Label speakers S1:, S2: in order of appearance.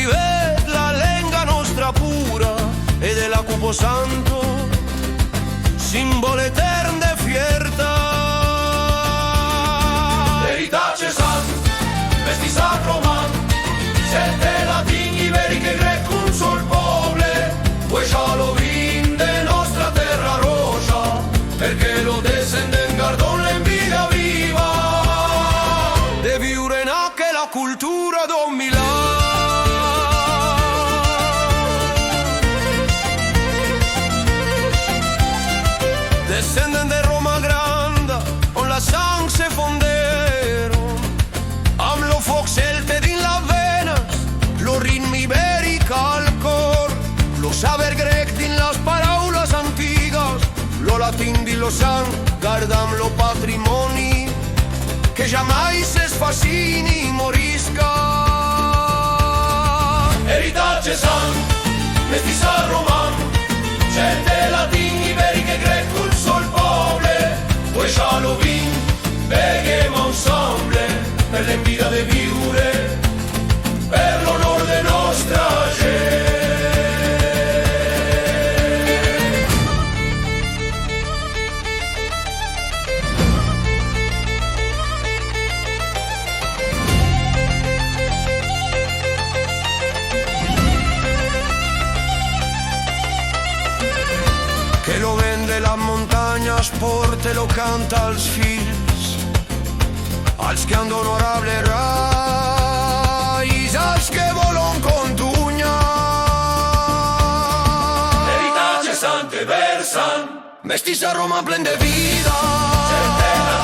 S1: vive la lengua nostra pura e della Cupo Santo, simbolo eterno de fiertà.
S2: Veritace sant, vesti sacro man, sette latini veri che greco un sol poble, poi lo vin de nostra terra rosa, perché lo descenden gardon l'envidia viva,
S1: de viure che la cultura don Milà. Descenden de Roma Grande, con la sang se fondero, am lo foc celte din la venas, lo ritmi iberica al cor, lo saber grec din las paraulas antiguas, lo latin din lo sang, guardam lo patrimoni, che jamais es fascini morisca.
S2: Veritace sant, mestiza roman, sette latini veri che greco un sol poble, poi lo vin, beghem ensemble, per l'envidia de viure, per l'onor de nostra gent.
S1: Che lo vende la montagna, sport e lo canta als fills, als che han d'onorable rais, als che volon contunya.
S2: Veritace sant e versan,
S1: Vestis a Roma plen de vida,
S2: sette